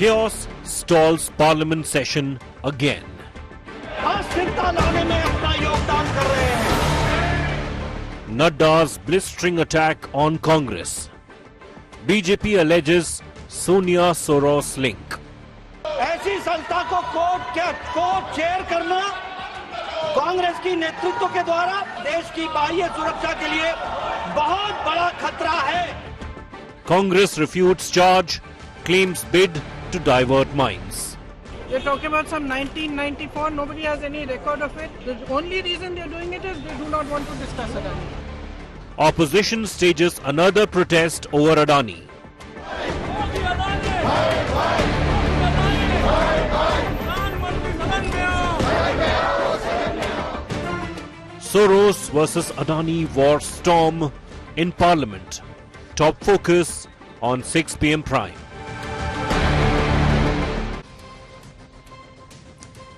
Chaos stalls parliament session again. Nadda's blistering attack on Congress. BJP alleges Sonia Soros link. ऐसी संस्था को court chair करना कांग्रेस की नेतृत्व के द्वारा देश की बाह्य सुरक्षा के लिए बहुत बड़ा खतरा है. Congress refutes charge, claims bid to divert minds. They're talking about some 1994. Nobody has any record of it. The only reason they're doing it is they do not want to discuss Adani. Opposition stages another protest over Adani. Soros versus Adani war storm in Parliament. Top focus on 6 p.m. Prime.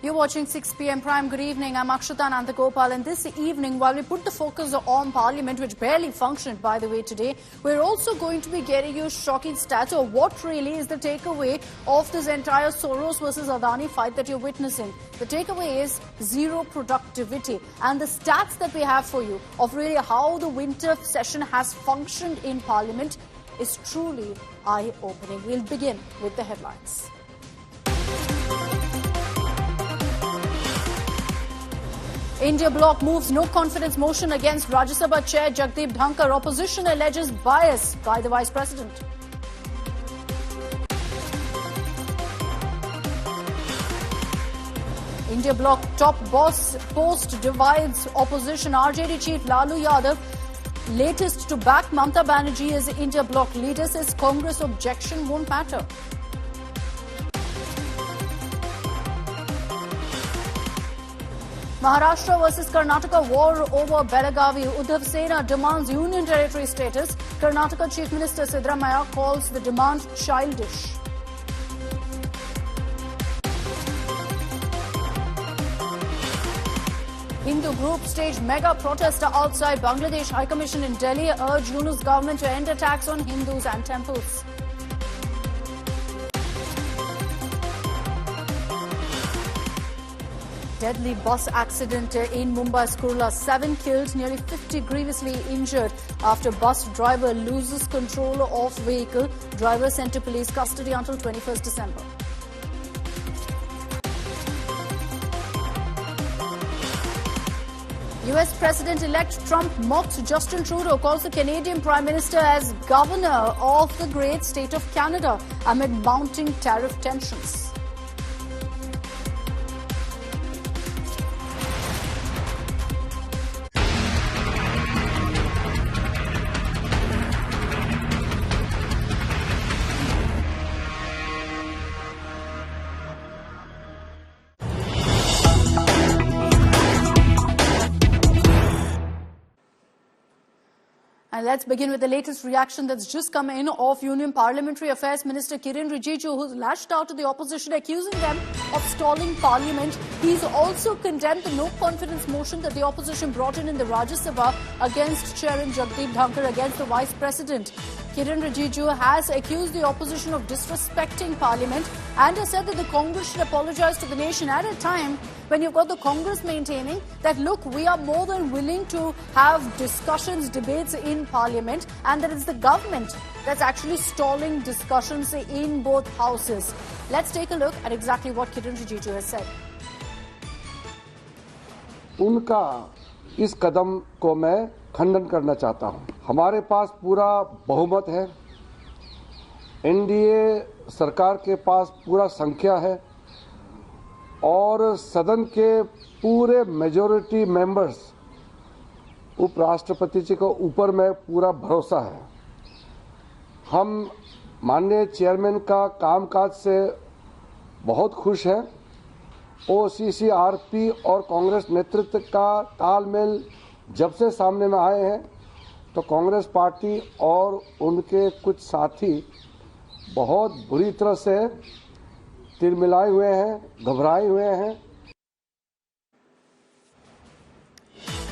You're watching 6 p.m. Prime. Good evening. I'm Akshata Nandagopal. And this evening, while we put the focus on Parliament, which barely functioned, by the way, today, we're also going to be getting you shocking stats of what really is the takeaway of this entire Soros versus Adani fight that you're witnessing. The takeaway is zero productivity. And the stats that we have for you of really how the winter session has functioned in Parliament is truly eye-opening. We'll begin with the headlines. India bloc moves no confidence motion against Rajya Sabha Chair Jagdeep Dhankar. Opposition alleges bias by the Vice President. India bloc top boss post divides opposition. RJD chief Lalu Yadav latest to back Mamata Banerjee as India bloc leader, says Congress objection won't matter. Maharashtra versus Karnataka war over Belagavi. Uddhav Sena demands union territory status. Karnataka Chief Minister Siddaramaiah calls the demand childish. Hindu group staged mega protest outside Bangladesh High Commission in Delhi, urge Yunus government to end attacks on Hindus and temples. Deadly bus accident in Mumbai's Kurla. 7 killed, nearly 50 grievously injured after bus driver loses control of vehicle. Driver sent to police custody until 21st December. US President-elect Trump mocks Justin Trudeau, calls the Canadian Prime Minister as governor of the great state of Canada amid mounting tariff tensions. And let's begin with the latest reaction that's just come in of Union Parliamentary Affairs Minister Kiren Rijiju, who's lashed out to the opposition, accusing them of stalling Parliament. He's also condemned the no-confidence motion that the opposition brought in the Rajya Sabha against Chairman Jagdeep Dhankar, against the Vice President. Kiren Rijiju has accused the opposition of disrespecting Parliament and has said that the Congress should apologize to the nation at a time when you've got the Congress maintaining that, look, we are more than willing to have discussions, debates in Parliament, and that it's the government that's actually stalling discussions in both houses. Let's take a look at exactly what Kiren Rijiju has said. उनका इस कदम को मैं खंडन करना चाहता हूं। हमारे पास पूरा बहुमत है, एनडीए सरकार के पास पूरा संख्या है और सदन के पूरे मेजॉरिटी मेंबर्स उपराष्ट्रपति जी को ऊपर में पूरा भरोसा है। हम माननीय चेयरमैन का कामकाज से बहुत खुश हैं। ओसीसीआरपी और कांग्रेस नेतृत्व का तालमेल जब से सामने में आए हैं तो कांग्रेस पार्टी और उनके कुछ साथी बहुत बुरी तरह से तिलमिलाए हुए हैं, घबराए हुए हैं।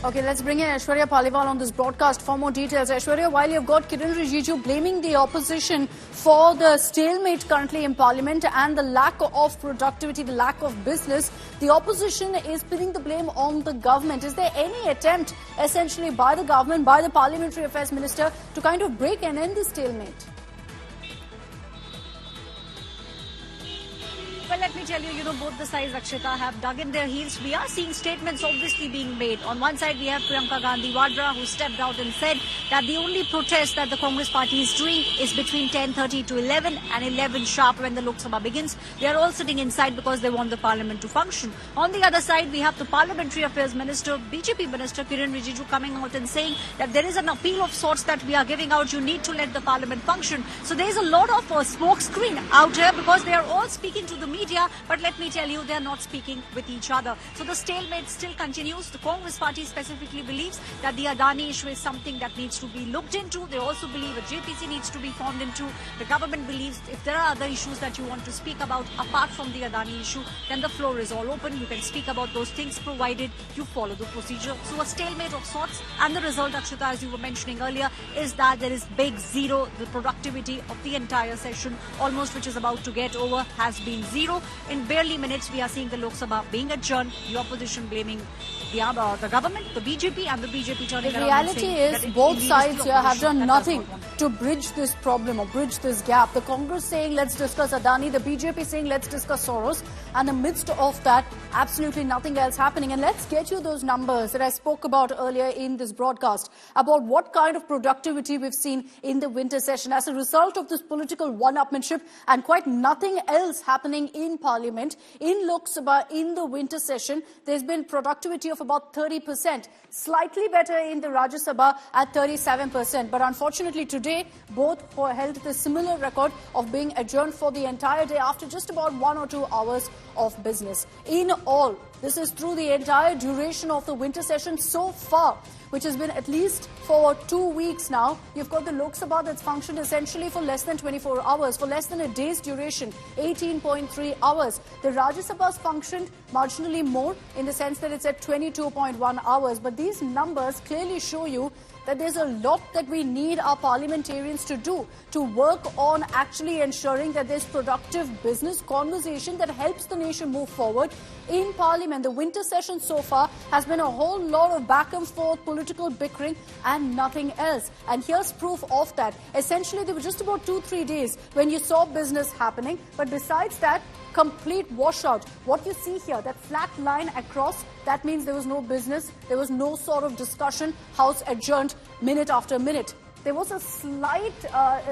Okay, let's bring in Aishwarya Paliwal on this broadcast for more details. Aishwarya, while you've got Kiren Rijiju blaming the opposition for the stalemate currently in Parliament and the lack of productivity, the lack of business, the opposition is pinning the blame on the government. Is there any attempt, essentially, by the government, by the Parliamentary Affairs Minister, to kind of break and end the stalemate? Well, let me tell you, both the sides, Akshita, have dug in their heels. We are seeing statements obviously being made. On one side, we have Priyanka Gandhi Vadra, who stepped out and said that the only protest that the Congress party is doing is between 10:30 to 11 and 11 sharp when the Lok Sabha begins. They are all sitting inside because they want the parliament to function. On the other side, we have the Parliamentary Affairs Minister, BJP Minister Kiren Rijiju, coming out and saying that there is an appeal of sorts that we are giving out. You need to let the parliament function. So there is a lot of smoke screen out here because they are all speaking to the media, but let me tell you, they are not speaking with each other. So the stalemate still continues. The Congress party specifically believes that the Adani issue is something that needs to be looked into. They also believe a JPC needs to be formed into. The government believes if there are other issues that you want to speak about apart from the Adani issue, then the floor is all open. You can speak about those things provided you follow the procedure. So a stalemate of sorts, and the result, Akshita, as you were mentioning earlier, is that there is big zero. The productivity of the entire session, almost which is about to get over, has been zero. In barely minutes, we are seeing the Lok Sabha being adjourned, the opposition blaming the government, the BJP, and the BJP turning around. The reality is both sides here have done nothing to bridge this problem or bridge this gap. The Congress saying let's discuss Adani, the BJP saying let's discuss Soros, and in the midst of that, absolutely nothing else happening. And let's get you those numbers that I spoke about earlier in this broadcast about what kind of productivity we've seen in the winter session as a result of this political one-upmanship and quite nothing else happening in Parliament. In Lok Sabha, in the winter session, there's been productivity of about 30%, slightly better in the Rajya Sabha at 37%. But unfortunately today, both held the similar record of being adjourned for the entire day after just about 1 or 2 hours of business. In all, this is through the entire duration of the winter session so far, which has been at least for 2 weeks now. You've got the Lok Sabha that's functioned essentially for less than 24 hours, for less than a day's duration, 18.3 hours. The Rajya Sabha's functioned marginally more in the sense that it's at 22.1 hours. But these numbers clearly show you that there's a lot that we need our parliamentarians to do, to work on actually ensuring that there's productive business conversation that helps the nation move forward in Parliament. The winter session so far has been a whole lot of back and forth political bickering and nothing else. And here's proof of that. Essentially, there were just about 2-3 days when you saw business happening. But besides that, complete washout. What you see here, that flat line across, that means there was no business, there was no sort of discussion, House adjourned minute after minute. There was a slight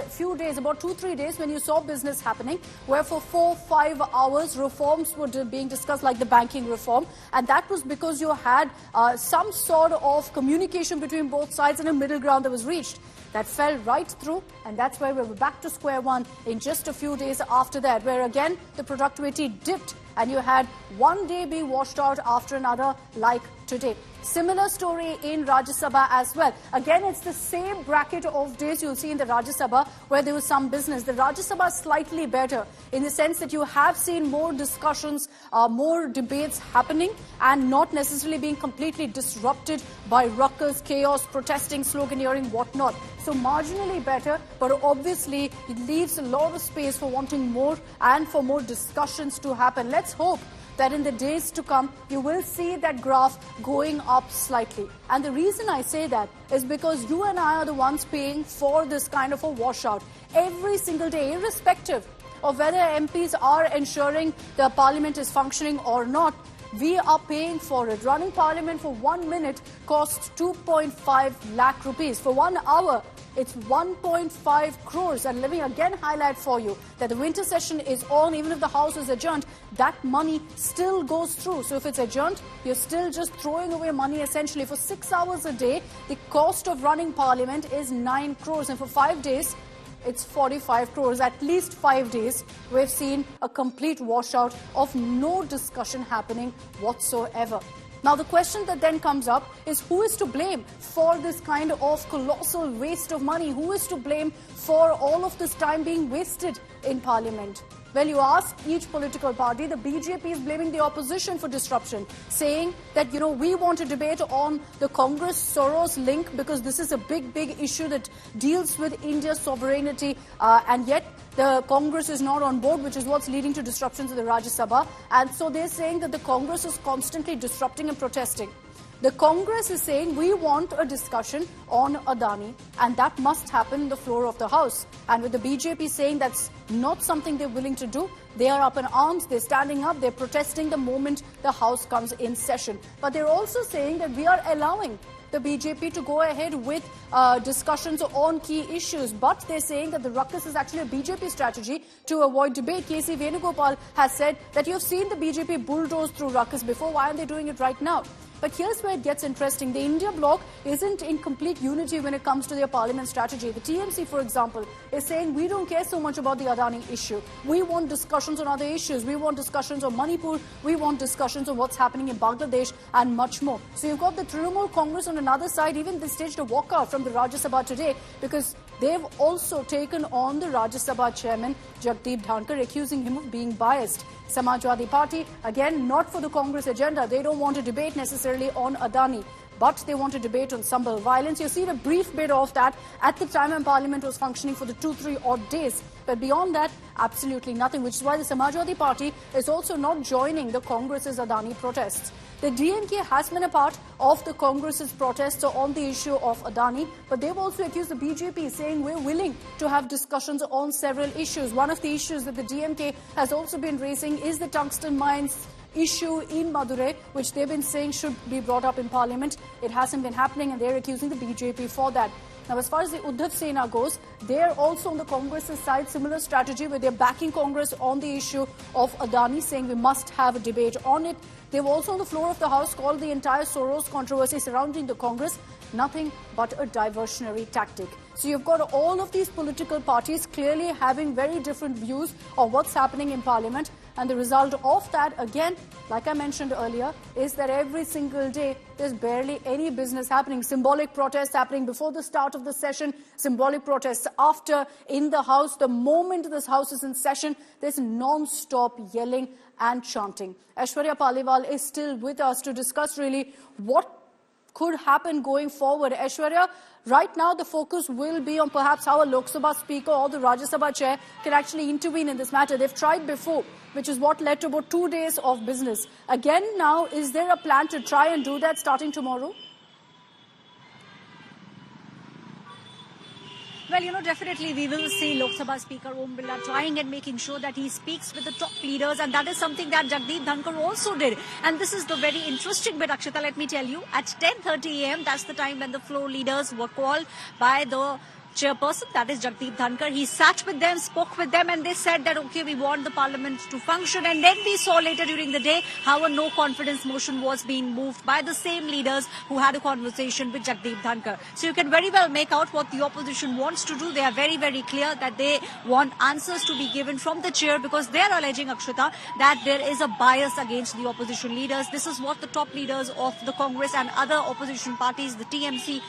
few days, about 2-3 days, when you saw business happening, where for 4-5 hours reforms were being discussed, like the banking reform. And that was because you had some sort of communication between both sides and a middle ground that was reached. That fell right through, and that's why we were back to square one in just a few days after that, where again the productivity dipped and you had one day be washed out after another, like today. Similar story in Rajya Sabha as well. Again, it's the same bracket of days you'll see in the Rajya Sabha where there was some business. The Rajya Sabha is slightly better in the sense that you have seen more discussions, more debates happening and not necessarily being completely disrupted by ruckus, chaos, protesting, sloganeering, whatnot. So marginally better, but obviously it leaves a lot of space for wanting more and for more discussions to happen. Let's hope that in the days to come, you will see that graph going up slightly. And the reason I say that is because you and I are the ones paying for this kind of a washout every single day, irrespective of whether MPs are ensuring the parliament is functioning or not. We are paying for it. Running parliament for 1 minute costs 2.5 lakh rupees. For 1 hour, it's 1.5 crores. And let me again highlight for you that the winter session is on. Even if the House is adjourned, that money still goes through. So if it's adjourned, you're still just throwing away money essentially. For 6 hours a day, the cost of running parliament is 9 crores. And for 5 days, it's 45 crores. At least 5 days, we've seen a complete washout of no discussion happening whatsoever. Now, the question that then comes up is who is to blame for this kind of colossal waste of money? Who is to blame for all of this time being wasted in Parliament? Well, you ask each political party, the BJP is blaming the opposition for disruption, saying that, we want a debate on the Congress-Soros link because this is a big issue that deals with India's sovereignty, and yet the Congress is not on board, which is what's leading to disruptions in the Rajya Sabha. And so they're saying that the Congress is constantly disrupting and protesting. The Congress is saying we want a discussion on Adani, and that must happen on the floor of the House. And with the BJP saying that's not something they're willing to do, they are up in arms, they're standing up, they're protesting the moment the House comes in session. But they're also saying that we are allowing the BJP to go ahead with discussions on key issues. But they're saying that the ruckus is actually a BJP strategy to avoid debate. K.C. Venugopal has said that you've seen the BJP bulldoze through ruckus before. Why aren't they doing it right now? But here's where it gets interesting. The India bloc isn't in complete unity when it comes to their parliament strategy. The TMC, for example, is saying we don't care so much about the Adani issue. We want discussions on other issues. We want discussions on Manipur. We want discussions on what's happening in Bangladesh and much more. So you've got the Trinamool Congress on another side. Even they staged a walkout from the Rajya Sabha today because they've also taken on the Rajya Sabha chairman, Jagdeep Dhankar, accusing him of being biased. Samajwadi Party, again, not for the Congress agenda. They don't want to debate necessarily on Adani, but they want to debate on Sambal violence. You see a brief bit of that at the time when Parliament was functioning for the 2-3 odd days. But beyond that, absolutely nothing, which is why the Samajwadi Party is also not joining the Congress's Adani protests. The DMK has been a part of the Congress's protests on the issue of Adani, but they've also accused the BJP, saying we're willing to have discussions on several issues. One of the issues that the DMK has also been raising is the tungsten mines issue in Madurai, which they've been saying should be brought up in Parliament. It hasn't been happening, and they're accusing the BJP for that. Now, as far as the Uddhav Sena goes, they're also on the Congress's side, similar strategy where they're backing Congress on the issue of Adani, saying we must have a debate on it. They've also on the floor of the House called the entire Soros controversy surrounding the Congress nothing but a diversionary tactic. So you've got all of these political parties clearly having very different views of what's happening in Parliament. And the result of that, again, like I mentioned earlier, is that every single day there's barely any business happening. Symbolic protests happening before the start of the session, symbolic protests after in the House. The moment this House is in session, there's non-stop yelling and chanting. Aishwarya Paliwal is still with us to discuss really what could happen going forward. Aishwarya, right now the focus will be on perhaps how a Lok Sabha Speaker or the Rajya Sabha Chair can actually intervene in this matter. They've tried before, which is what led to about 2 days of business. Again now, is there a plan to try and do that starting tomorrow? Well, definitely we will see Lok Sabha Speaker Om Birla trying and making sure that he speaks with the top leaders, and that is something that Jagdeep Dhankar also did. And this is the very interesting bit, Akshita, let me tell you. At 10:30 a.m., that's the time when the floor leaders were called by the chairperson, that is Jagdeep Dhankar. He sat with them, spoke with them, and they said that, okay, we want the parliament to function. And then we saw later during the day how a no-confidence motion was being moved by the same leaders who had a conversation with Jagdeep Dhankar. So you can very well make out what the opposition wants to do. They are very, very clear that they want answers to be given from the chair, because they are alleging, Akshita, that there is a bias against the opposition leaders. This is what the top leaders of the Congress and other opposition parties, the TMC,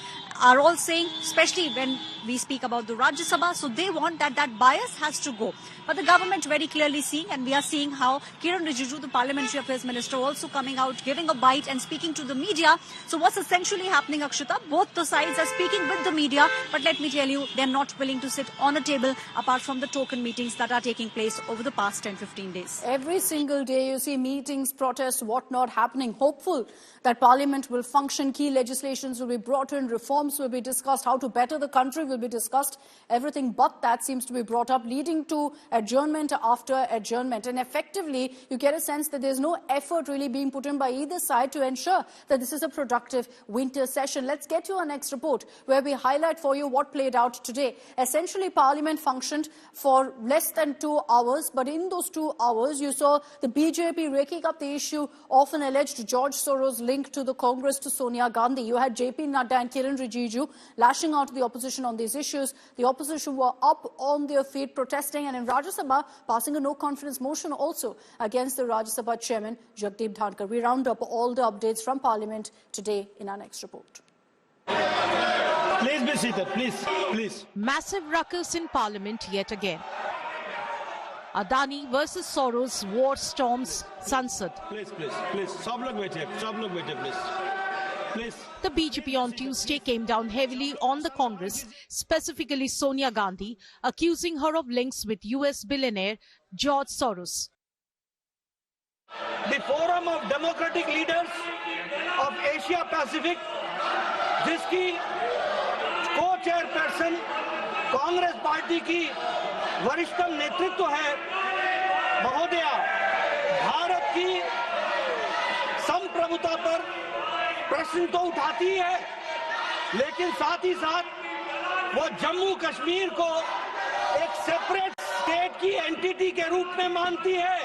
are all saying, especially when we speak about the Rajya Sabha. So they want that bias has to go. But the government very clearly seeing, and we are seeing how Kiren Rijiju, the Parliamentary Affairs Minister, also coming out, giving a bite and speaking to the media. So what's essentially happening, Akshita? Both the sides are speaking with the media, but let me tell you, they're not willing to sit on a table apart from the token meetings that are taking place over the past 10-15 days. Every single day you see meetings, protests, whatnot happening. Hopeful that Parliament will function, key legislations will be brought in, reforms will be discussed, how to better the country will be discussed. Everything but that seems to be brought up, leading to adjournment after adjournment. And effectively, you get a sense that there's no effort really being put in by either side to ensure that this is a productive winter session. Let's get to our next report, where we highlight for you what played out today. Essentially, Parliament functioned for less than 2 hours, but in those 2 hours, you saw the BJP raking up the issue of an alleged George Soros link to the Congress to Sonia Gandhi. You had JP Nadda and Kiren Rijiju lashing out to the opposition on these issues. The opposition were up on their feet protesting, and in Rajya Sabha passing a no-confidence motion also against the Rajya Sabha chairman, Jagdeep Dhankar. We round up all the updates from Parliament today in our next report. Please be seated, please. Massive ruckus in Parliament yet again. Adani versus Soros war storms Sansad. Please. सब लोग बैठे, please. The BJP on Tuesday came down heavily on the Congress, specifically Sonia Gandhi, accusing her of links with US billionaire George Soros. The Forum of Democratic Leaders of Asia Pacific, जिसकी co-chairperson Congress party की वरिष्ठतम नेतृत्व है महोदया, भारत की संप्रभुता पर प्रश्न तो उठाती है, लेकिन साथ ही साथ वो जम्मू कश्मीर को एक सेपरेट स्टेट की एंटिटी के रूप में मानती है।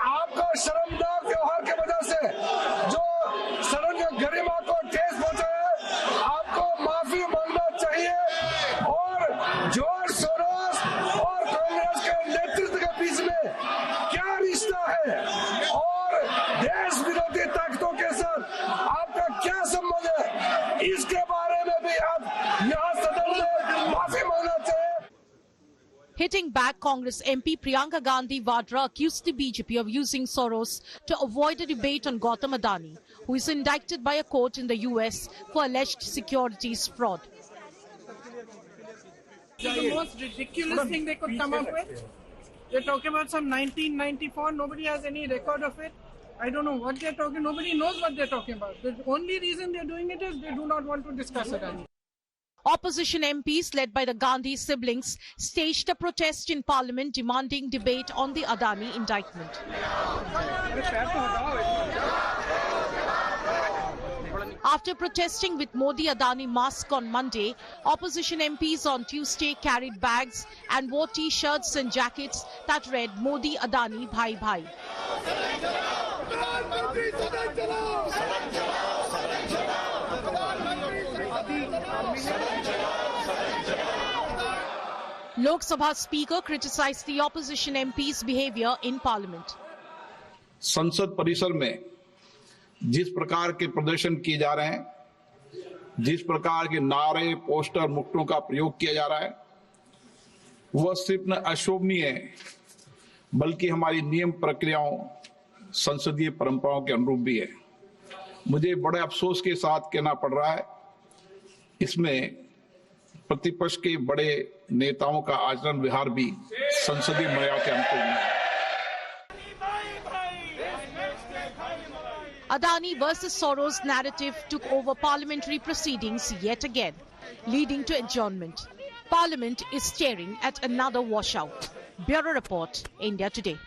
आपको शर्मनाक व्यवहार की वजह से जो सदन की गरिमा को ठेस पहुंचा है, आपको माफी मांगना चाहिए और जॉर्ज सोरोस और कांग्रेस के नेतृत्व के बीच में क्या रिश्ता है और देश विरोधी ताकतों के साथ आपका क्या संबंध है, इसके बारे में भी आप यहाँ सदन में माफी मांगना चाहिए। Hitting back, Congress MP Priyanka Gandhi Vadra accused the BJP of using Soros to avoid a debate on Gautam Adani, who is indicted by a court in the US for alleged securities fraud. The most ridiculous thing they could come up with. They're talking about some 1994. Nobody has any record of it. I don't know what they're talking. Nobody knows what they're talking about. The only reason they're doing it is they do not want to discuss Adani. Opposition MPs led by the Gandhi siblings staged a protest in Parliament demanding debate on the Adani indictment. After protesting with Modi Adani mask on Monday, opposition MPs on Tuesday carried bags and wore T-shirts and jackets that read Modi Adani Bhai Bhai. Lok Sabha Speaker criticized the opposition MPs' behavior in Parliament. संसद परिसर में जिस प्रकार के प्रदर्शन किए जा रहे हैं, जिस प्रकार के नारे, पोस्टर, मुक्तों का प्रयोग किया जा रहा है, वह सिर्फ न अशोभनीय है, बल्कि हमारी नियम प्रक्रियाओं, संसदीय परंपराओं के अनुरूप भी है। मुझे बड़े अफसोस के साथ कहना पड़ रहा है, इसमें प्रतिपक्ष के बड़े नेताओं का आचरण व्यवहार भी संसदीय मर्यादा के अनुकूल नहीं है। Adani versus Soros narrative took over parliamentary proceedings yet again, leading to adjournment. Parliament is staring at another washout. Bureau Report, India Today.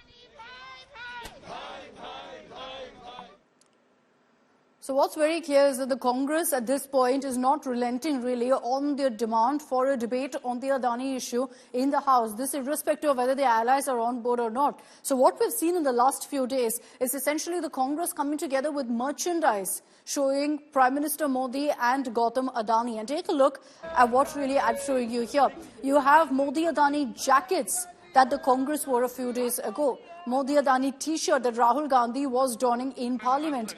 So what's very clear is that the Congress at this point is not relenting really on their demand for a debate on the Adani issue in the House. This irrespective of whether the allies are on board or not. So what we've seen in the last few days is essentially the Congress coming together with merchandise showing Prime Minister Modi and Gautam Adani. And take a look at what really I'm showing you here. You have Modi Adani jackets that the Congress wore a few days ago. Modi Adani T-shirt that Rahul Gandhi was donning in Parliament.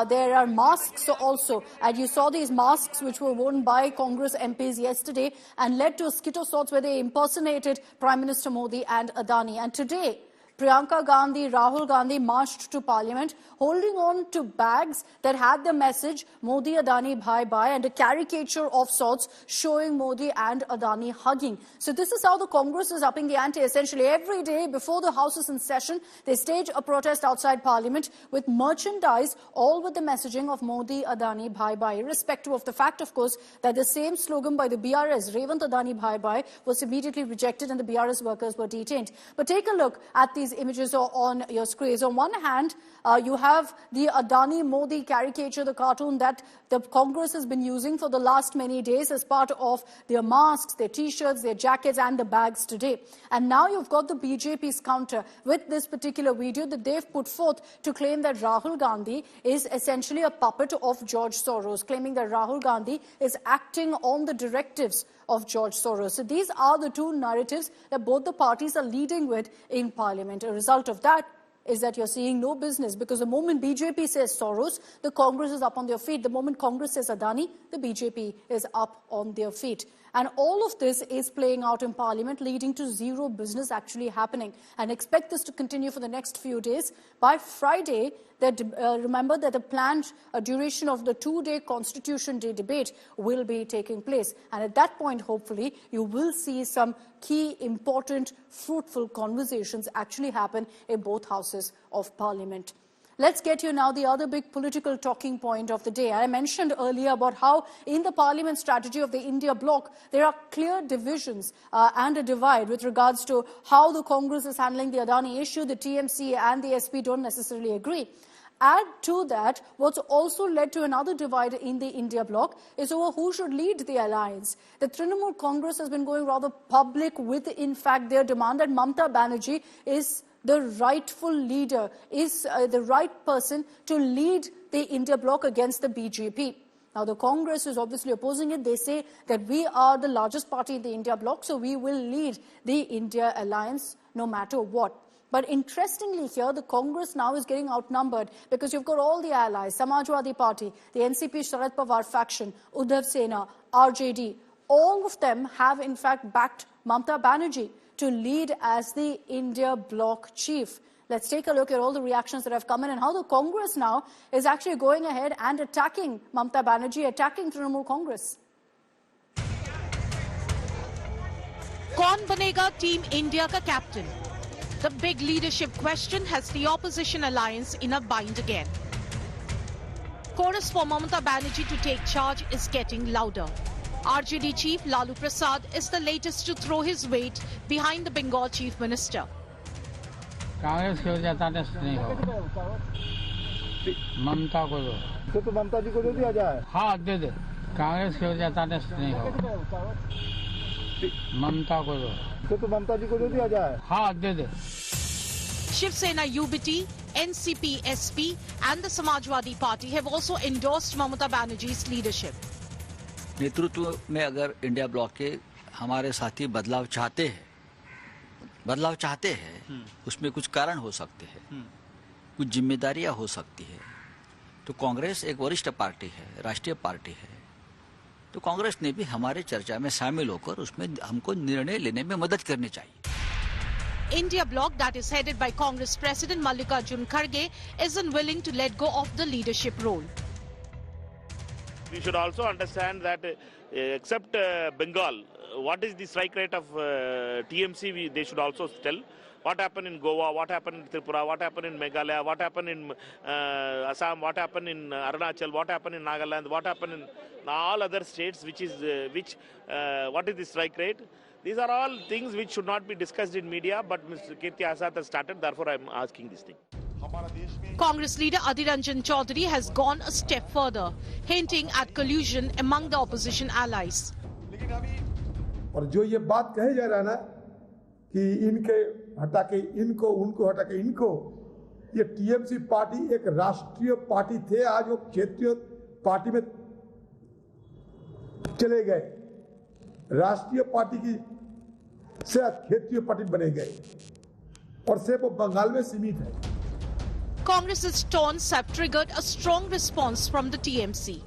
There are masks also, and you saw these masks which were worn by Congress MPs yesterday and led to a skit of sorts where they impersonated Prime Minister Modi and Adani. And today, Priyanka Gandhi, Rahul Gandhi marched to Parliament holding on to bags that had the message Modi Adani Bhai Bhai and a caricature of sorts showing Modi and Adani hugging. So this is how the Congress is upping the ante. Essentially every day before the House is in session, they stage a protest outside Parliament with merchandise, all with the messaging of Modi Adani Bhai Bhai, irrespective of the fact, of course, that the same slogan by the BRS, Revant Adani Bhai Bhai, was immediately rejected and the BRS workers were detained. But take a look at these images on your screens. On one hand, you have the Adani Modi caricature, the cartoon that the Congress has been using for the last many days as part of their masks, their T-shirts, their jackets and the bags today. And now you've got the BJP's counter with this particular video that they've put forth to claim that Rahul Gandhi is essentially a puppet of George Soros, claiming that Rahul Gandhi is acting on the directives of George Soros. So these are the two narratives that both the parties are leading with in Parliament. A result of that is that you're seeing no business, because the moment BJP says Soros, the Congress is up on their feet. The moment Congress says Adani, the BJP is up on their feet. And all of this is playing out in Parliament, leading to zero business actually happening. And expect this to continue for the next few days. By Friday, remember that the planned duration of the 2-day Constitution Day debate will be taking place. And at that point, hopefully, you will see some key, important, fruitful conversations actually happen in both houses of Parliament. Let's get you now the other big political talking point of the day. I mentioned earlier about how in the Parliament strategy of the India bloc, there are clear divisions and a divide with regards to how the Congress is handling the Adani issue. The TMC and the SP don't necessarily agree. Add to that, what's also led to another divide in the India bloc is over who should lead the alliance. The Trinamool Congress has been going rather public with, in fact, their demand that Mamata Banerjee is the rightful leader, is the right person to lead the India bloc against the BJP. Now, the Congress is obviously opposing it. They say that we are the largest party in the India bloc, so we will lead the India alliance no matter what. But interestingly here, the Congress now is getting outnumbered because you've got all the allies, Samajwadi Party, the NCP Sharad Pawar faction, Uddhav Sena, RJD. All of them have in fact backed Mamata Banerjee to lead as the India bloc chief. Let's take a look at all the reactions that have come in and how the Congress now is actually going ahead and attacking Mamata Banerjee, attacking Trinamool Congress. कौन बनेगा team India का captain? The big leadership question has the opposition alliance in a bind again. Chorus for Mamata Banerjee to take charge is getting louder. RJD chief Lalu Prasad is the latest to throw his weight behind the Bengal chief minister. Congress की वजह से नहीं होगा, ममता को दो तो ममता जी को दे दिया जाए। हाँ दे दे, कांग्रेस की वजह से नहीं होगा, ममता को दो तो ममता जी को दे दिया जाए। हाँ दे दे। Shiv Sena UBT, NCP SP and the Samajwadi Party have also endorsed Mamata Banerjee's leadership. नेतृत्व में अगर इंडिया ब्लॉक के हमारे साथी बदलाव चाहते हैं, उसमें कुछ कारण हो सकते हैं, कुछ जिम्मेदारियां हो सकती है। तो कांग्रेस एक वरिष्ठ पार्टी है, राष्ट्रीय पार्टी है, तो कांग्रेस ने भी हमारे चर्चा में शामिल होकर उसमें हमको निर्णय लेने में मदद करनी चाहिए। India bloc that is headed by Congress President Mallikarjun Kharge is unwilling to let go of the leadership role. We should also understand that except Bengal, what is the strike rate of TMC, they should also tell. What happened in Goa, what happened in Tripura, what happened in Meghalaya, what happened in Assam, what happened in Arunachal, what happened in Nagaland, what happened in all other states, what is the strike rate. These are all things which should not be discussed in media, but Mr. Kirti Azad has started, therefore I am asking this thing. Congress leader Adhir Ranjan Chaudhary has gone a step further, hinting at collusion among the opposition allies. और जो ये बात कहे जा रहा है ना कि इनके हटा के इनको, उनको हटा के इनको, ये टीएमसी पार्टी एक राष्ट्रीय पार्टी थे, आज वो क्षेत्रीय पार्टी में चले गए। राष्ट्रीय पार्टी की से क्षेत्रीय पार्टी बने गए और सिर्फ वो बंगाल में सीमित है। Congress's taunts have triggered a strong response from the TMC.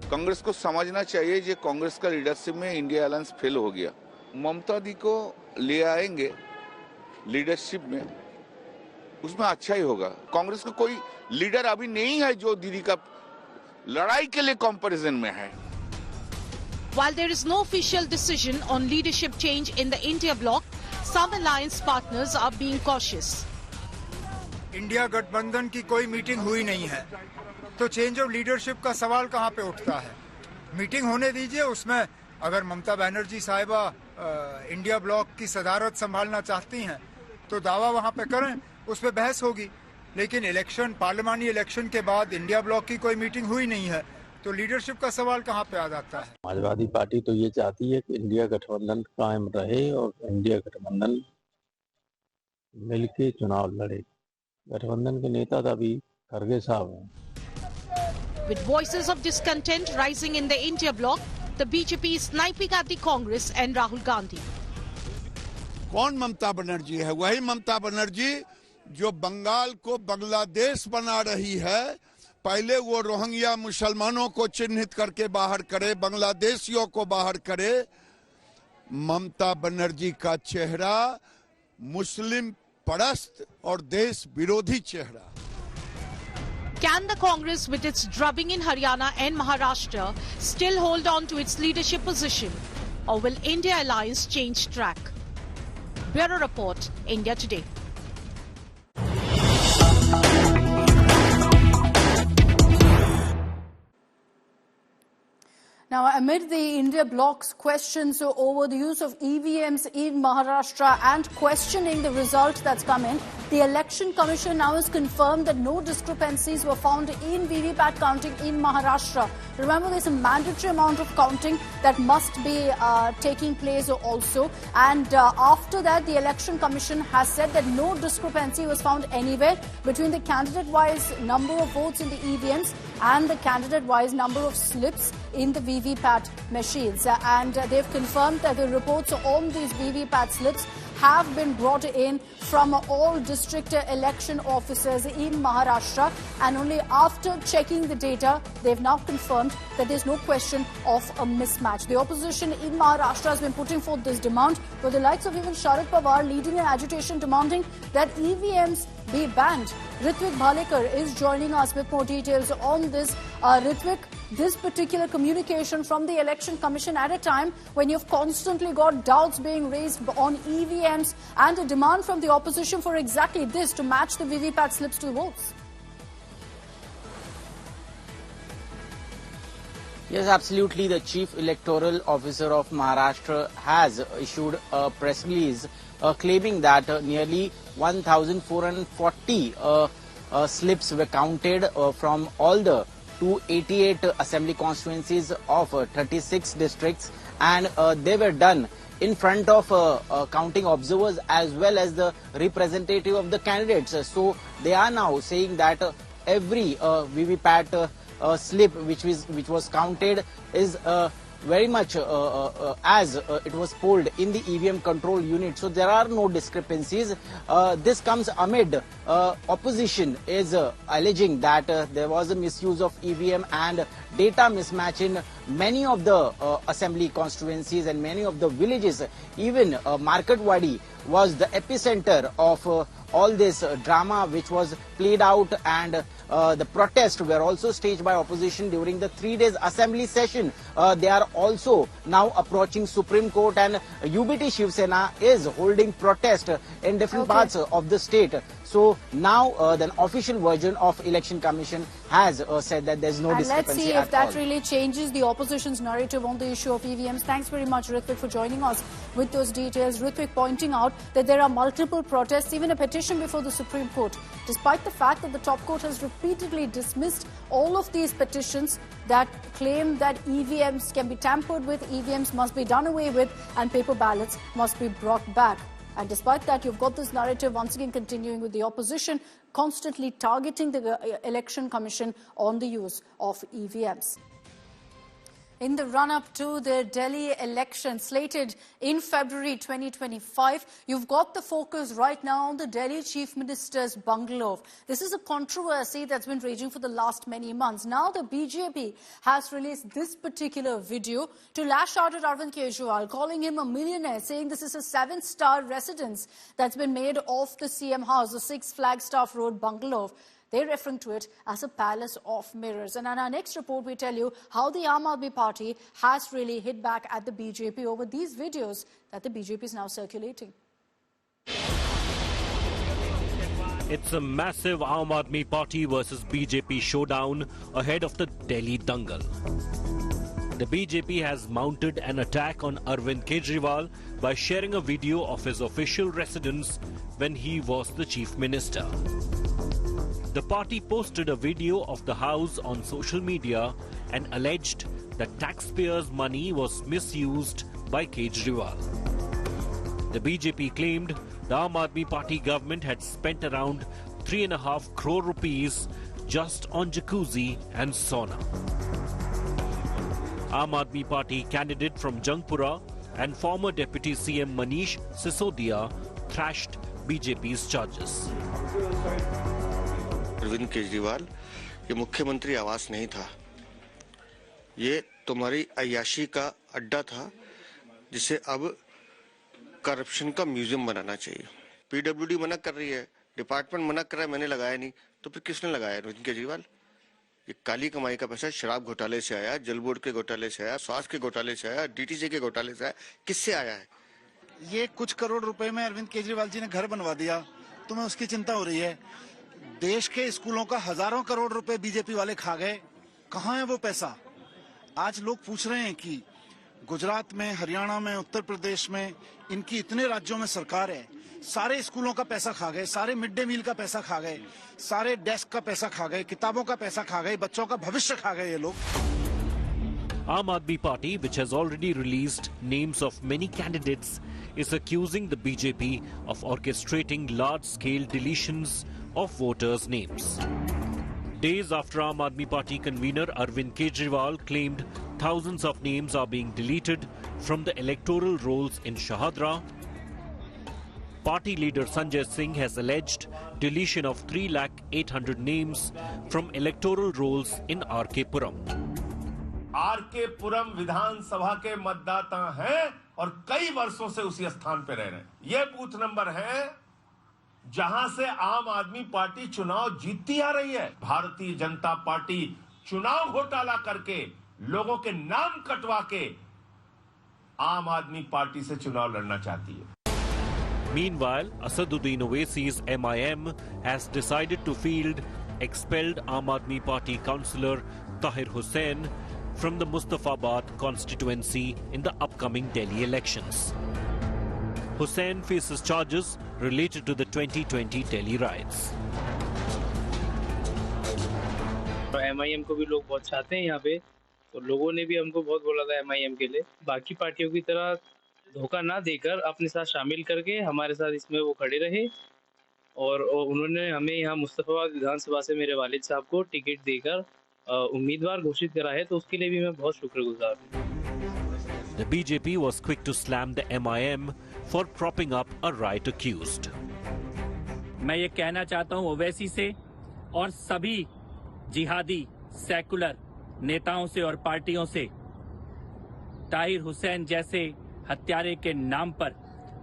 Congress को समझना चाहिए ये कांग्रेस का लीडरशिप में इंडिया अलायंस फेल हो गया। ममता दी को ले आएंगे लीडरशिप में, उसमें अच्छा ही होगा। कांग्रेस का कोई लीडर अभी नहीं है जो दीदी का लड़ाई के लिए कंपैरिजन में है। While there is no official decision on leadership change in the India bloc, some alliance partners are being cautious. India गठबंधन की कोई मीटिंग हुई नहीं है, तो चेंज ऑफ लीडरशिप का सवाल कहां पे उठता है? मीटिंग होने दीजिए, उसमें अगर ममता बनर्जी साहिबा इंडिया ब्लॉक की सदारत संभालना चाहती हैं तो दावा वहां पे करें, उस पे बहस होगी। लेकिन इलेक्शन, पार्लियामानी इलेक्शन के बाद इंडिया ब्लॉक की कोई मीटिंग हुई नहीं है, तो लीडरशिप का सवाल कहां पे आ जाता है? समाजवादी पार्टी तो ये चाहती है कि इंडिया गठबंधन कायम रहे और इंडिया गठबंधन मिलके चुनाव लड़े। गठबंधन के नेता अभी खरगे साहब हैं। With voices of discontent rising in the India bloc, the BJP is sniping at the Congress and Rahul Gandhi. कौन ममता बनर्जी है? वही ममता बनर्जी जो बंगाल को बांग्लादेश बना रही है, पहले वो रोहिंग्या मुसलमानों को चिन्हित करके बाहर करे, बांग्लादेशियों को बाहर करे। ममता बनर्जी का चेहरा मुस्लिम परस्त और देश विरोधी चेहरा। Can the Congress, with its drubbing in Haryana and Maharashtra, still hold on to its leadership position? Or will India Alliance change track? Bureau Report, India Today. Now, amid the India bloc's questions over the use of EVMs in Maharashtra and questioning the result that's come in, the Election Commission now has confirmed that no discrepancies were found in VVPAT counting in Maharashtra. Remember, there's a mandatory amount of counting that must be taking place also. And after that, the Election Commission has said that no discrepancy was found anywhere between the candidate-wise number of votes in the EVMs and the candidate-wise number of slips in the VVPAT machines. And they've confirmed that the reports on these VVPAT slips have been brought in from all district election officers in Maharashtra, and only after checking the data, they've now confirmed that there's no question of a mismatch. The opposition in Maharashtra has been putting forth this demand, with the likes of even Sharad Pawar leading an agitation demanding that EVMs be banned. Ritvik Bhalekar is joining us with more details on this. Ritvik, this particular communication from the Election Commission at a time when you've constantly got doubts being raised on EVMs and a demand from the opposition for exactly this, to match the VVPAT slips to the votes. Yes, absolutely. The Chief Electoral Officer of Maharashtra has issued a press release claiming that nearly 1,440 slips were counted from all the 288 assembly constituencies of 36 districts, and they were done in front of counting observers as well as the representative of the candidates. So they are now saying that every VVPAT slip which was counted is very much as it was polled in the EVM control unit. So there are no discrepancies. This comes amid opposition is alleging that there was a misuse of EVM and data mismatch in many of the assembly constituencies and many of the villages. Even Marketwadi was the epicenter of all this drama which was played out, and the protests were also staged by opposition during the 3 days assembly session. They are also now approaching Supreme Court, and UBT Shiv Sena is holding protest in different parts of the state. So now the official version of Election Commission has said that there's no discrepancy. Let's see if that really changes the opposition's narrative on the issue of EVMs. Thanks very much, Ritvik, for joining us with those details. Ritvik pointing out that there are multiple protests, even a petition before the Supreme Court, despite the fact that the top court has repeatedly dismissed all of these petitions that claim that EVMs can be tampered with, EVMs must be done away with, and paper ballots must be brought back. And despite that, you've got this narrative once again continuing with the opposition constantly targeting the Election Commission on the use of EVMs. In the run-up to the Delhi election slated in February 2025, you've got the focus right now on the Delhi Chief Minister's bungalow. This is a controversy that's been raging for the last many months. Now the BJP has released this particular video to lash out at Arvind Kejriwal, calling him a millionaire, saying this is a 7-star residence that's been made of the CM house, the 6 Flagstaff Road bungalow. They're referring to it as a palace of mirrors. And in our next report, we tell you how the Aam Aadmi Party has really hit back at the BJP over these videos that the BJP is now circulating. It's a massive Aam Aadmi Party versus BJP showdown ahead of the Delhi Dangal. The BJP has mounted an attack on Arvind Kejriwal by sharing a video of his official residence when he was the Chief Minister. The party posted a video of the house on social media and alleged that taxpayers' money was misused by Kejriwal. The BJP claimed the Aam Aadmi Party government had spent around 3.5 crore rupees just on jacuzzi and sauna. Aam Aadmi Party candidate from Jangpura and former Deputy CM Manish Sisodia thrashed BJP's charges. Arvind Kejriwal ये मुख्यमंत्री आवास नहीं था, ये तुम्हारी अय्याशी का अड्डा था जिसे अब करप्शन का म्यूजियम बनाना चाहिए। पीडब्ल्यूडी मना कर रही है, डिपार्टमेंट मना कर रहा है, मैंने लगाया नहीं, तो फिर किसने लगाया? अरविंद केजरीवाल। ये काली कमाई का पैसा शराब घोटाले से आया, जल बोर्ड के घोटाले से आया, स्वास्थ्य के घोटाले से आया, डीटीसी के घोटाले से आया, किससे आया है? ये कुछ करोड़ रुपए में अरविंद केजरीवाल जी ने घर बनवा दिया, तुम्हें उसकी चिंता हो रही है। देश के स्कूलों का हजारों करोड़ रुपए बीजेपी वाले खा गए, कहाँ है वो पैसा? आज लोग पूछ रहे हैं कि गुजरात में, हरियाणा में, उत्तर प्रदेश में, इनकी इतने राज्यों में सरकार है, सारे स्कूलों का पैसा खा गए, सारे मिड डे मील का पैसा खा गए, सारे डेस्क का पैसा खा गए, किताबों का पैसा खा गए, बच्चों का भविष्य खा गए ये लोग। Aam Aadmi Party, which has already released names of many candidates, is accusing the BJP of orchestrating large-scale deletions of voters' names. Days after Aam Aadmi Party convener Arvind Kejriwal claimed thousands of names are being deleted from the electoral rolls in Shahadra, party leader Sanjay Singh has alleged deletion of 3,800,000 names from electoral rolls in RK Puram. RK पुरम विधानसभा के मतदाता हैं और कई वर्षों से उसी स्थान पर रह रहे हैं। यह बूथ नंबर है जहां से आम आदमी पार्टी चुनाव जीतती आ रही है। भारतीय जनता पार्टी चुनाव घोटाला करके लोगों के नाम कटवा के आम आदमी पार्टी से चुनाव लड़ना चाहती है। Meanwhile, Asaduddin Owaisi's MIM has decided to field expelled Aam Aadmi Party councillor Tahir Hussain from the Mustafabad constituency in the upcoming Delhi elections. Hussain faces charges related to the 2020 Delhi riots. तो MIM को भी लोग बहुत चाहते हैं यहाँ पे, तो लोगों ने भी हमको बहुत बोला था MIM के लिए बाकी पार्टियों की तरह धोखा ना देकर अपने साथ शामिल करके हमारे साथ इसमें वो खड़े रहे और उन्होंने हमें यहाँ मुस्तफाबाद विधानसभा से मेरे वालिद साहब को टिकट देकर उम्मीदवार घोषित करा है, तो उसके लिए भी मैं बहुत शुक्रगुजार हूँ। The BJP was quick to slam the MIM for propping up a riot accused. मैं ये कहना चाहता हूँ ओवैसी से और सभी जिहादी सेकुलर नेताओं से और पार्टियों से, ताहिर हुसैन जैसे हत्यारे के नाम पर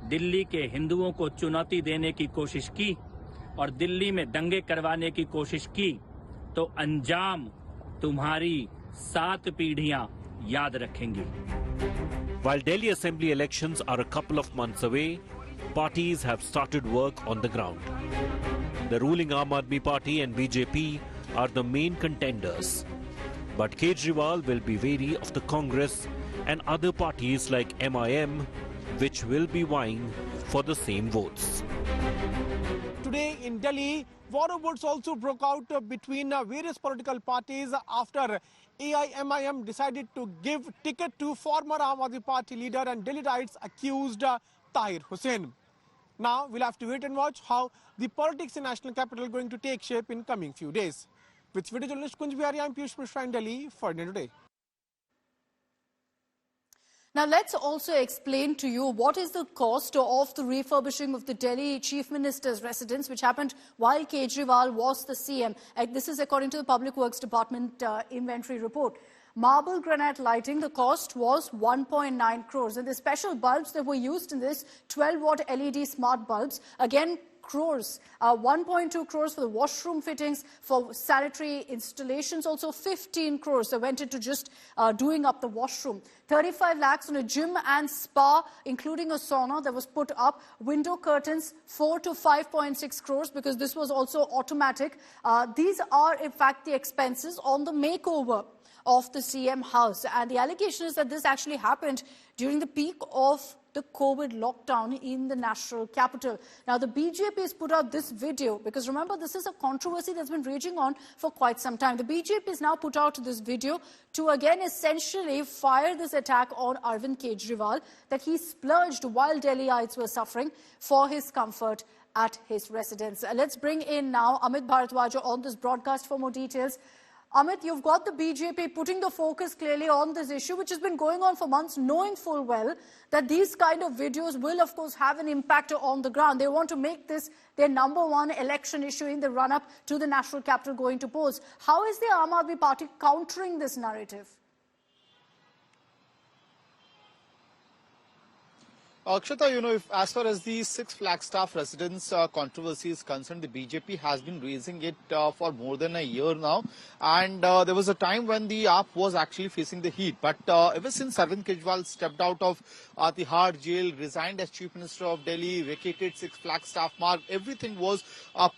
दिल्ली के हिंदुओं को चुनौती देने की कोशिश की और दिल्ली में दंगे करवाने की कोशिश की, तो अंजाम तुम्हारी 7 पीढ़ियां याद रखेंगी। While Delhi Assembly elections are a couple of months away, parties have started work on the ground. The ruling Aam Aadmi Party and BJP are the main contenders. But Kejriwal will be wary of the Congress and other parties like MIM, which will be vying for the same votes. Today in Delhi, war woods also broke out between various political parties after AIMIM decided to give ticket to former Aam Aadmi Party leader and Delhi riots accused Tahir Hussain. Now we'll have to wait and watch how the politics in national capital are going to take shape in coming few days. With video journalist Kunj Bihari, I'm Piyush Mishra in Delhi for India Today. Now, let's also explain to you what is the cost of the refurbishing of the Delhi Chief Minister's residence, which happened while Kejriwal was the CM. This is according to the Public Works Department inventory report. Marble granite lighting, the cost was 1.9 crores. And the special bulbs that were used in this, 12-watt LED smart bulbs, again, crores, 1.2 crores for the washroom fittings, for sanitary installations, also 15 crores that went into just doing up the washroom. 35 lakhs on a gym and spa, including a sauna that was put up. Window curtains, 4 to 5.6 crores because this was also automatic. These are, in fact, the expenses on the makeover of the CM house. And the allegation is that this actually happened during the peak of the COVID lockdown in the national capital. Now, the BJP has put out this video because, remember, this is a controversy that's been raging on for quite some time. The BJP has now put out this video to, again, essentially fire this attack on Arvind Kejriwal that he splurged while Delhiites were suffering for his comfort at his residence. Let's bring in now Amit Bharadwaj on this broadcast for more details. Amit, you've got the BJP putting the focus clearly on this issue, which has been going on for months, knowing full well that these kind of videos will, of course, have an impact on the ground. They want to make this their #1 election issue in the run-up to the national capital going to polls. How is the Aam Aadmi Party countering this narrative? Akshata, if as far as the Six Flagstaff residence controversy is concerned, the BJP has been raising it for more than a year now. And there was a time when the AAP was actually facing the heat. But ever since Arvind Kejriwal stepped out of Tihar jail, resigned as Chief Minister of Delhi, vacated Six Flagstaff mark, everything was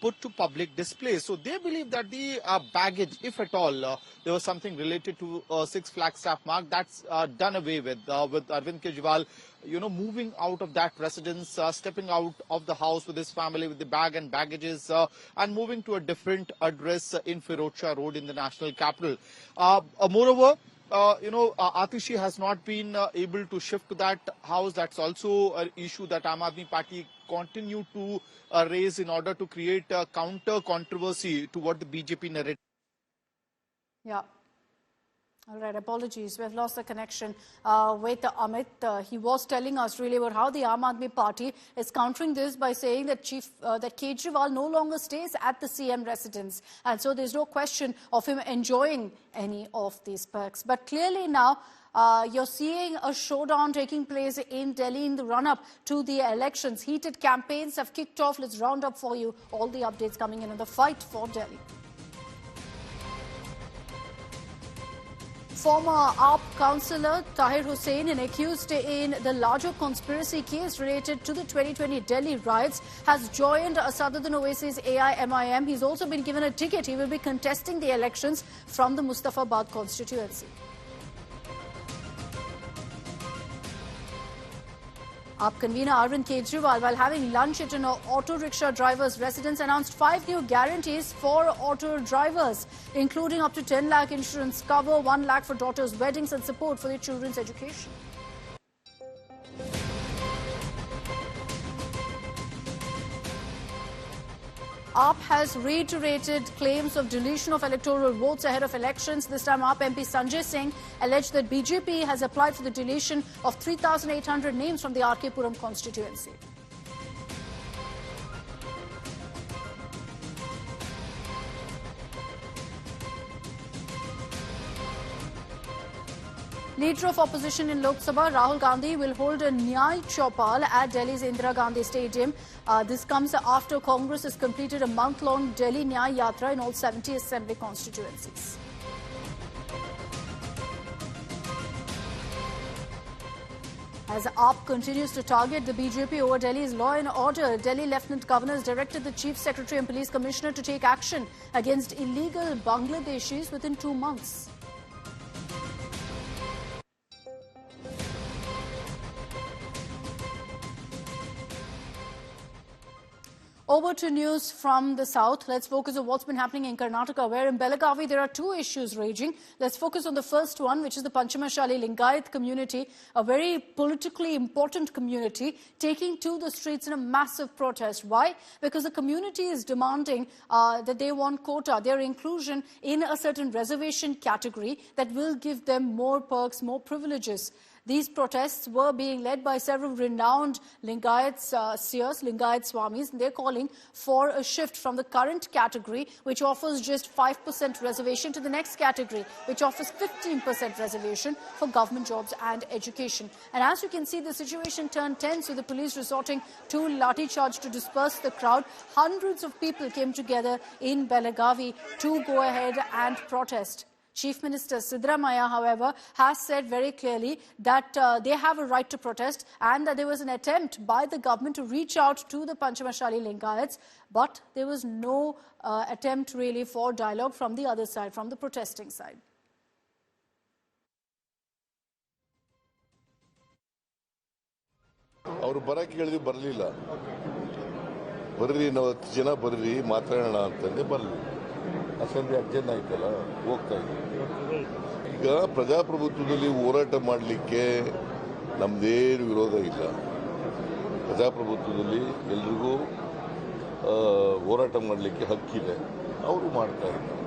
put to public display. So they believe that the baggage, if at all, there was something related to Six Flagstaff mark, that's done away with Arvind Kejriwal moving out of that residence, stepping out of the house with his family with the bag and baggages and moving to a different address in Firozshah Road in the national capital. Moreover, Atishi has not been able to shift to that house. That's also an issue that Aam Aadmi Party continue to raise in order to create a counter controversy to what the BJP narrative. Yeah. All right, apologies. We've lost the connection with Amit. He was telling us really about how the Aam Aadmi Party is countering this by saying that that Kejriwal no longer stays at the CM residence. And so there's no question of him enjoying any of these perks. But clearly now, you're seeing a showdown taking place in Delhi in the run-up to the elections. Heated campaigns have kicked off. Let's round up for you all the updates coming in the fight for Delhi. Former AAP councillor Tahir Hussain, and accused in the larger conspiracy case related to the 2020 Delhi riots, has joined Asaduddin Owaisi's AIMIM. He's also been given a ticket. He will be contesting the elections from the Mustafabad constituency. AAP convener Arvind Kejriwal, while having lunch at an auto rickshaw driver's residence, announced 5 new guarantees for auto drivers, including up to 10 lakh insurance cover, 1 lakh for daughters' weddings and support for their children's education. AAP has reiterated claims of deletion of electoral votes ahead of elections. This time, AAP MP Sanjay Singh alleged that BJP has applied for the deletion of 3,800 names from the RK Puram constituency. Leader of opposition in Lok Sabha, Rahul Gandhi, will hold a Nyay Chowpal at Delhi's Indira Gandhi Stadium. This comes after Congress has completed a month-long Delhi Nyay Yatra in all 70 assembly constituencies. As AAP continues to target the BJP over Delhi's law and order, Delhi Lieutenant Governor has directed the Chief Secretary and Police Commissioner to take action against illegal Bangladeshis within 2 months. Over to news from the south. Let's focus on what's been happening in Karnataka, where in Belagavi there are 2 issues raging. Let's focus on the first one, which is the Panchamashali Lingayat community, a very politically important community, taking to the streets in a massive protest. Why? Because the community is demanding that they want quota, their inclusion in a certain reservation category that will give them more perks, more privileges. These protests were being led by several renowned Lingayat seers, Lingayat Swamis, and they're calling for a shift from the current category, which offers just 5% reservation, to the next category, which offers 15% reservation for government jobs and education. And as you can see, the situation turned tense with the police resorting to lathi charge to disperse the crowd. Hundreds of people came together in Belagavi to go ahead and protest. Chief Minister Siddaramaiah, however, has said very clearly that they have a right to protest and that there was an attempt by the government to reach out to the Panchamashali Lingayats, but there was no attempt really for dialogue from the other side, from the protesting side. ಅವರು ಬರಕ್ಕೆ ಹೇಳಿದ್ರು ಬರಲಿಲ್ಲ. ಬರ್ರಿ ನಾವು 10 ಜನ ಬರ್ರಿ ಮಾತಾಡೋಣ ಅಂತಂದ್ರೆ ಬರಲಿಲ್ಲ. ಅಸೆಂಬ್ಲಿ ಅರ್ಜೆಂಟ್ ಆಯ್ತಲ್ಲ, ಹೋಗ್ತಾ ಇದ್ದೀವಿ. ಈಗ ಪ್ರಜಾಪ್ರಭುತ್ವದಲ್ಲಿ ಹೋರಾಟ ಮಾಡಲಿಕ್ಕೆ ನಮ್ದೇನು ವಿರೋಧ ಇಲ್ಲ. ಪ್ರಜಾಪ್ರಭುತ್ವದಲ್ಲಿ ಎಲ್ರಿಗೂ ಹೋರಾಟ ಮಾಡಲಿಕ್ಕೆ ಹಕ್ಕಿದೆ, ಅವರು ಮಾಡ್ತಾ ಇದ್ದಾರೆ.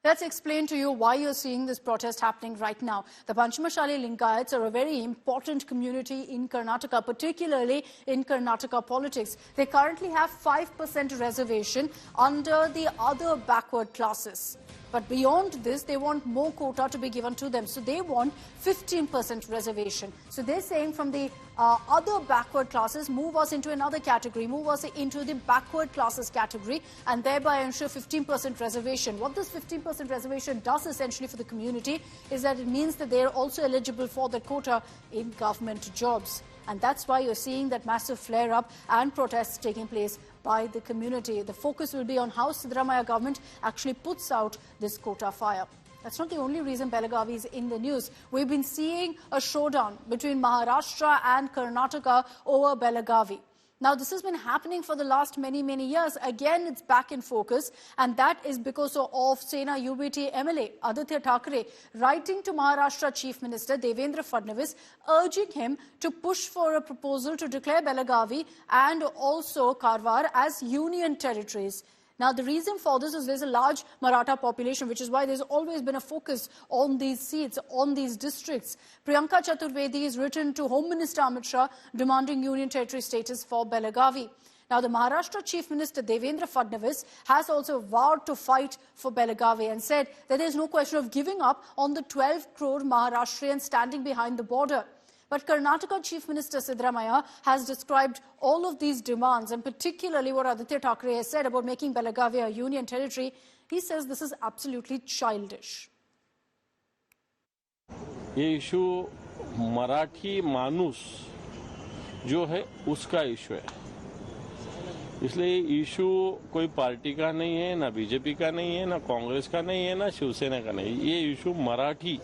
Let's explain to you why you're seeing this protest happening right now. The Panchamashali Lingayats are a very important community in Karnataka, particularly in Karnataka politics. They currently have 5% reservation under the other backward classes. But beyond this, they want more quota to be given to them. So they want 15% reservation. So they're saying from the other backward classes, move us into another category, move us into the backward classes category, and thereby ensure 15% reservation. What this 15% reservation does essentially for the community is that it means that they're also eligible for the quota in government jobs. And that's why you're seeing that massive flare-up and protests taking place by the community. The focus will be on how Siddaramaiah government actually puts out this quota fire. That's not the only reason Belagavi is in the news. We've been seeing a showdown between Maharashtra and Karnataka over Belagavi. Now, this has been happening for the last many years. Again, it's back in focus, and that is because of Sena UBT MLA Aditya Thackeray writing to Maharashtra Chief Minister Devendra Fadnavis, urging him to push for a proposal to declare Belagavi and also Karwar as union territories. Now, the reason for this is there's a large Maratha population, which is why there's always been a focus on these seats, on these districts. Priyanka Chaturvedi has written to Home Minister Amit Shah demanding union territory status for Belagavi. Now, the Maharashtra Chief Minister Devendra Fadnavis has also vowed to fight for Belagavi and said that there's no question of giving up on the 12 crore Maharashtrians standing behind the border. But Karnataka Chief Minister Siddaramaiah has described all of these demands, and particularly what Aditya Thackeray has said about making Belagavi a union territory. He says this is absolutely childish. ये issue Marathi मानुस जो है उसका issue है, इसलिए issue कोई party का नहीं है, ना बीजेपी का नहीं है, ना कांग्रेस का नहीं है, ना शिवसेना का नहीं है। ये इशू मराठी,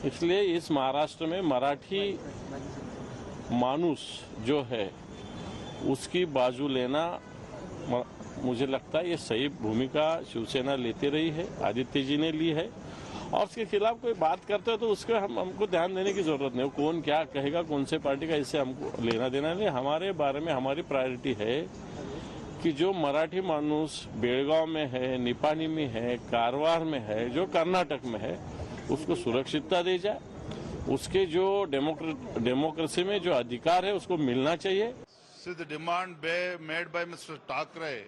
इसलिए इस महाराष्ट्र में मराठी मानुस जो है उसकी बाजू लेना मुझे लगता है ये सही भूमिका शिवसेना लेती रही है, आदित्य जी ने ली है। और उसके खिलाफ कोई बात करते हो तो उसको हमको ध्यान देने की जरूरत नहीं, कौन क्या कहेगा, कौन से पार्टी का, इससे हमको लेना देना नहीं। हमारे बारे में हमारी प्रायोरिटी है कि जो मराठी मानुस बेलगांव में है, निपानी में है, कारवार में है, जो कर्नाटक में है, उसको सुरक्षितता दी जाए, उसके जो डेमोक्रेसी में जो अधिकार है उसको मिलना चाहिए। See, the demand made by Mr. Thackeray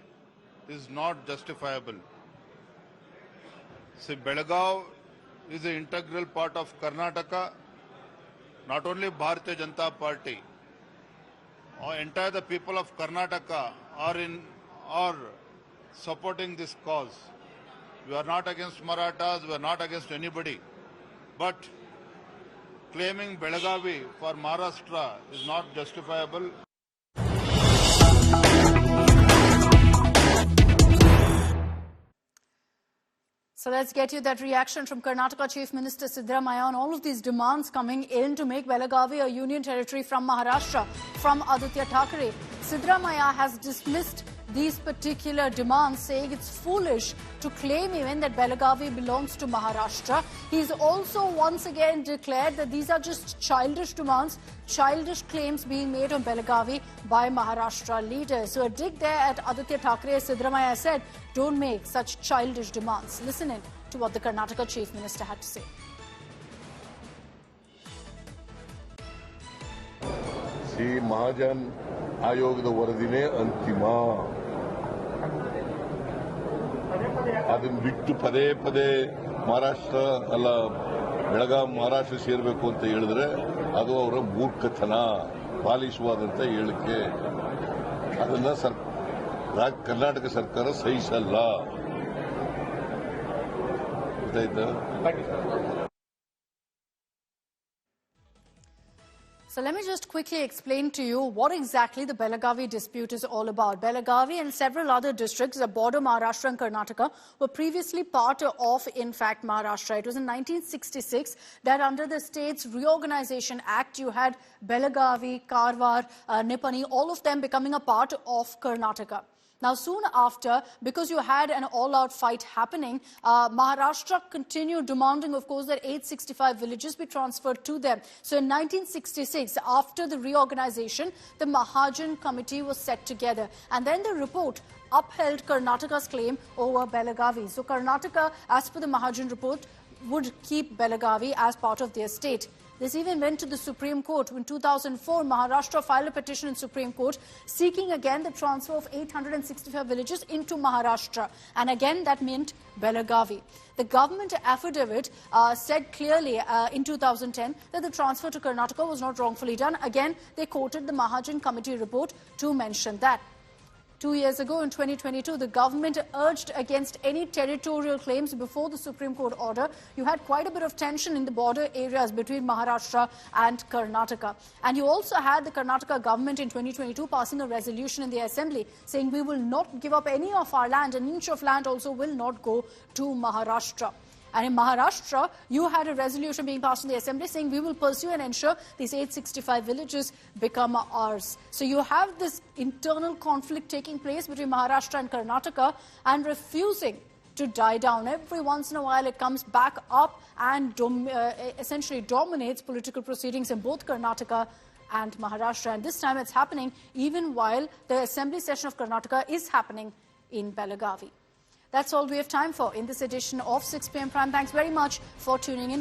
is not justifiable. See, Belagavi is an integral part of Karnataka. Not only Bharatiya Janata Party, or entire the people of Karnataka are supporting this cause. We are not against Marathas, we are not against anybody. But claiming Belagavi for Maharashtra is not justifiable. So let's get you that reaction from Karnataka Chief Minister Siddaramaiah on all of these demands coming in to make Belagavi a union territory from Maharashtra, from Aditya Thackeray. Siddaramaiah has dismissed these particular demands, saying it's foolish to claim even that Belagavi belongs to Maharashtra. He's also once again declared that these are just childish demands, childish claims being made on Belagavi by Maharashtra leaders. So a dig there at Aditya Thackeray. Siddaramaiah said, don't make such childish demands. Listen in to what the Karnataka Chief Minister had to say. See, Mahajan ಆಯೋಗದ ವರದಿನೇ ಅಂತಿಮ. ಅದನ್ನ ಬಿಟ್ಟು ಪದೇ ಪದೇ ಮಹಾರಾಷ್ಟ್ರ ಅಲ್ಲ ಬೆಳಗಾವಿ ಮಹಾರಾಷ್ಟ್ರ ಸೇರಬೇಕು ಅಂತ ಹೇಳಿದ್ರೆ ಅದು ಅವರ ಮೂರ್ಖತನ, ಬಾಲಿಶವಾದಂತ ಹೇಳಿಕೆ. ಅದನ್ನ ಕರ್ನಾಟಕ ಸರ್ಕಾರ ಸಹಿಸಲ್ಲ. ಗೊತ್ತಾಯ್ತಾ? So let me just quickly explain to you what exactly the Belagavi dispute is all about. Belagavi and several other districts that border Maharashtra and Karnataka were previously part of, in fact, Maharashtra. It was in 1966 that under the States Reorganization Act, you had Belagavi, Karwar, Nipani, all of them becoming a part of Karnataka. Now, soon after, because you had an all-out fight happening, Maharashtra continued demanding, of course, that 865 villages be transferred to them. So in 1966, after the reorganization, the Mahajan Committee was set together. And then the report upheld Karnataka's claim over Belagavi. So Karnataka, as per the Mahajan report, would keep Belagavi as part of their state. This even went to the Supreme Court. In 2004, Maharashtra filed a petition in Supreme Court seeking again the transfer of 865 villages into Maharashtra. And again, that meant Belagavi. The government affidavit said clearly in 2010 that the transfer to Karnataka was not wrongfully done. Again, they quoted the Mahajan Committee report to mention that. 2 years ago, in 2022, the government urged against any territorial claims before the Supreme Court order. You had quite a bit of tension in the border areas between Maharashtra and Karnataka. And you also had the Karnataka government in 2022 passing a resolution in the Assembly saying we will not give up any of our land, an inch of land also will not go to Maharashtra. And in Maharashtra, you had a resolution being passed in the Assembly saying we will pursue and ensure these 865 villages become ours. So you have this internal conflict taking place between Maharashtra and Karnataka and refusing to die down. Every once in a while, it comes back up and essentially dominates political proceedings in both Karnataka and Maharashtra. And this time it's happening even while the Assembly session of Karnataka is happening in Belagavi. That's all we have time for in this edition of 6 p.m. Prime. Thanks very much for tuning in.